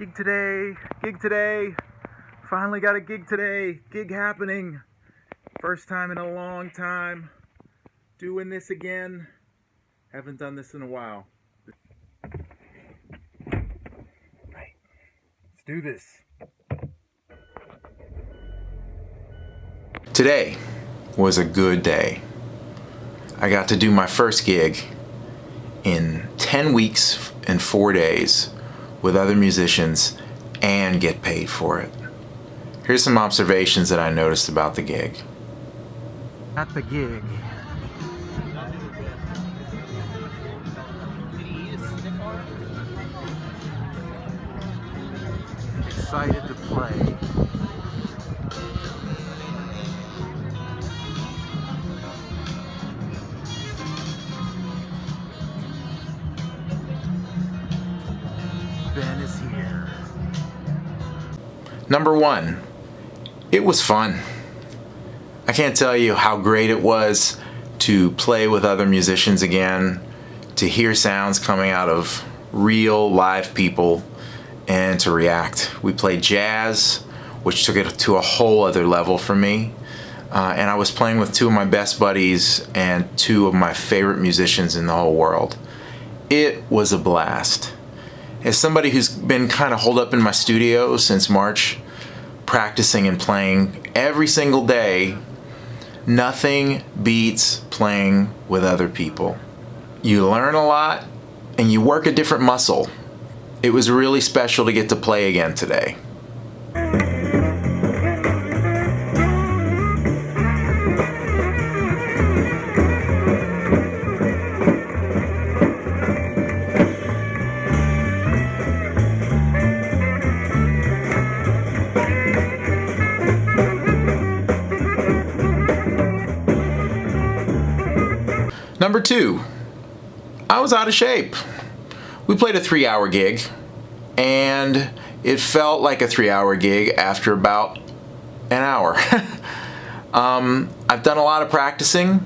Gig today. Finally got a gig today. Gig happening. First time in a long time. Doing this again. Haven't done this in a while. Right. Let's do this. Today was a good day. I got to do my first gig in 10 weeks and 4 days with other musicians and get paid for it. Here's some observations that I noticed about the gig. At the gig. Excited to play. Ben is here. Number one, it was fun. I can't tell you how great it was to play with other musicians again, to hear sounds coming out of real live people, and to react. We played jazz, which took it to a whole other level for me. And I was playing with two of my best buddies and two of my favorite musicians in the whole world. It was a blast. As somebody who's been kind of holed up in my studio since March, practicing and playing every single day, nothing beats playing with other people. You learn a lot and you work a different muscle. It was really special to get to play again today. Number two, I was out of shape. We played a 3-hour gig, and it felt like a 3-hour gig after about an hour. I've done a lot of practicing,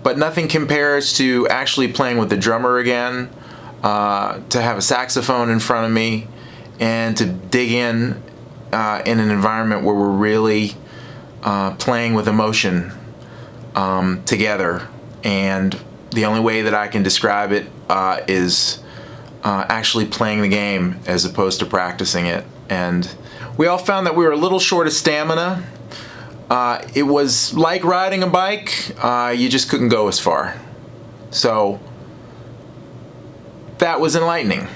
but nothing compares to actually playing with the drummer again, to have a saxophone in front of me, and to dig in an environment where we're really playing with emotion together. And the only way that I can describe it is actually playing the game as opposed to practicing it. And we all found that we were a little short of stamina. It was like riding a bike, you just couldn't go as far. So that was enlightening.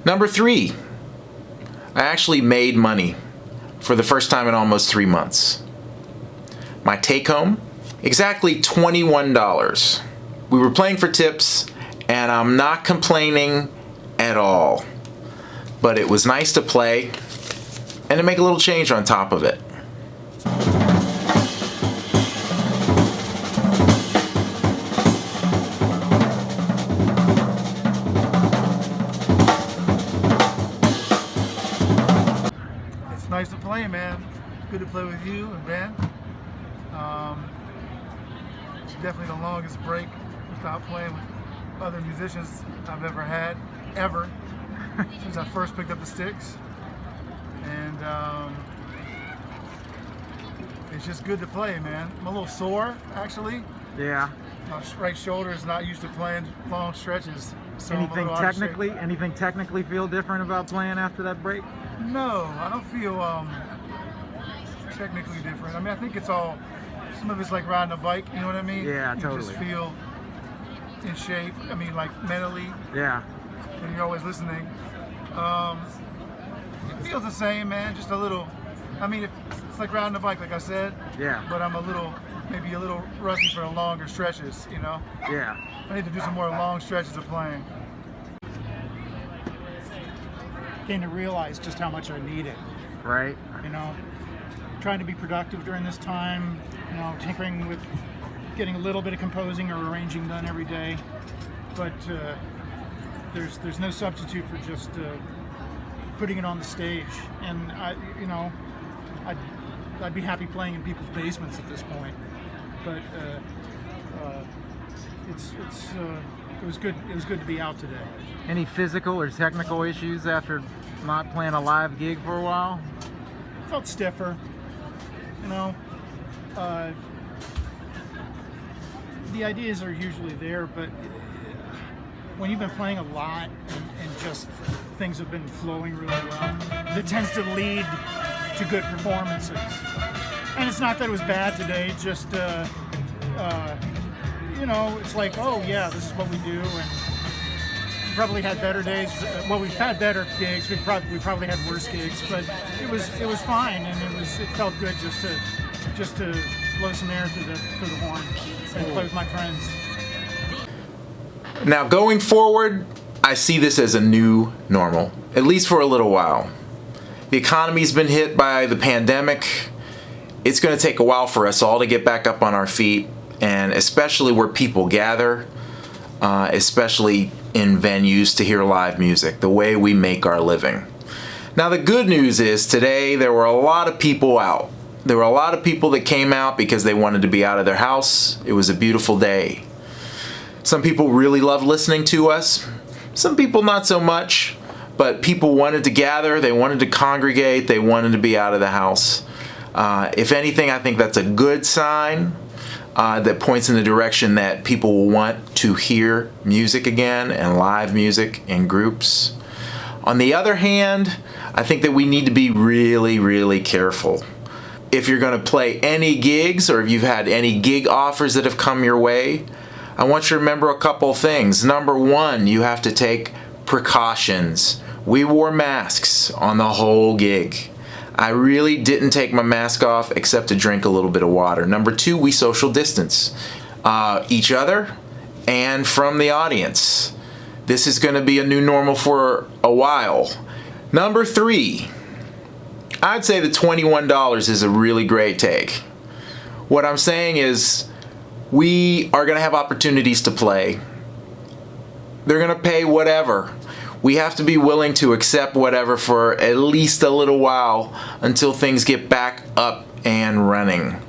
Number three, I actually made money for the first time in almost 3 months. My take home, exactly $21. We were playing for tips, and I'm not complaining at all. But it was nice to play and to make a little change on top of it. Nice to play, man. It's good to play with you and Ben. It's definitely the longest break without playing with other musicians I've ever had, ever, since I first picked up the sticks. And it's just good to play, man. I'm a little sore, actually. Yeah. My right shoulder is not used to playing long stretches. So Anything technically feel different about playing after that break? No, I don't feel technically different. I mean, I think it's all, some of it's like riding a bike, you know what I mean? Yeah, you totally. just feel in shape, I mean, like mentally, Yeah. when you're always listening. It feels the same, man, just a little, I mean, it's like riding a bike, like I said. Yeah. But I'm maybe a little rusty for the longer stretches, you know? Yeah. I need to do some more long stretches of playing. Came to realize just how much I need it. Right. You know, trying to be productive during this time, you know, tinkering with getting a little bit of composing or arranging done every day. But there's no substitute for just putting it on the stage. And I I'd be happy playing in people's basements at this point. But it was good. It was good to be out today. Any physical or technical issues after not playing a live gig for a while? Felt stiffer, you know. The ideas are usually there, but when you've been playing a lot and just things have been flowing really well, that tends to lead to good performances. And it's not that it was bad today, just you know, it's like, oh yeah, this is what we do, and we probably had better days. Well, we've had better gigs. We probably had worse gigs, but it was fine, and it felt good just to blow some air through the horn and play with my friends. Now, going forward, I see this as a new normal, at least for a little while. The economy's been hit by the pandemic. It's going to take a while for us all to get back up on our feet, and especially where people gather, especially in venues to hear live music, the way we make our living. Now, the good news is today there were a lot of people out. There were a lot of people that came out because they wanted to be out of their house. It was a beautiful day. Some people really loved listening to us. Some people not so much, but people wanted to gather, they wanted to congregate, they wanted to be out of the house. If anything, I think that's a good sign that points in the direction that people will want to hear music again and live music in groups. On the other hand, I think that we need to be really, really careful. If you're going to play any gigs, or if you've had any gig offers that have come your way, I want you to remember a couple things. Number one, you have to take precautions. We wore masks on the whole gig. I really didn't take my mask off except to drink a little bit of water. Number two, we social distance each other and from the audience. This is going to be a new normal for a while. Number three, I'd say the $21 is a really great take. What I'm saying is we are going to have opportunities to play. They're going to pay whatever. We have to be willing to accept whatever for at least a little while until things get back up and running.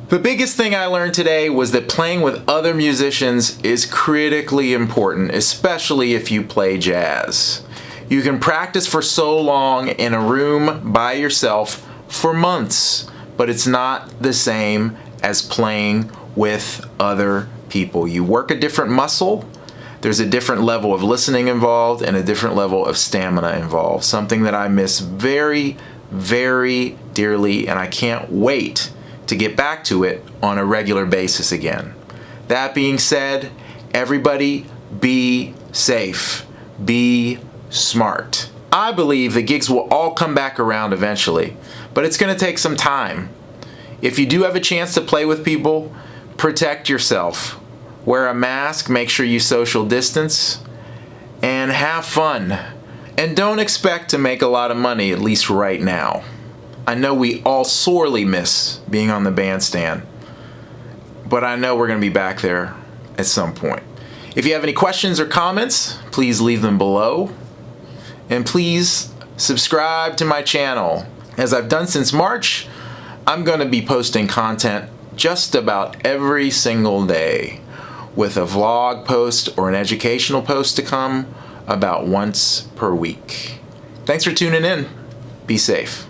The biggest thing I learned today was that playing with other musicians is critically important, especially if you play jazz. You can practice for so long in a room by yourself for months, but it's not the same as playing with other people. You work a different muscle, there's a different level of listening involved, and a different level of stamina involved. Something that I miss very, very dearly, and I can't wait to get back to it on a regular basis again. That being said, everybody be safe, be smart. I believe the gigs will all come back around eventually, but it's going to take some time. If you do have a chance to play with people, protect yourself. Wear a mask, make sure you social distance, and have fun. And don't expect to make a lot of money, at least right now. I know we all sorely miss being on the bandstand, but I know we're going to be back there at some point. If you have any questions or comments, please leave them below. And please subscribe to my channel. As I've done since March, I'm going to be posting content just about every single day, with a vlog post or an educational post to come about once per week. Thanks for tuning in. Be safe.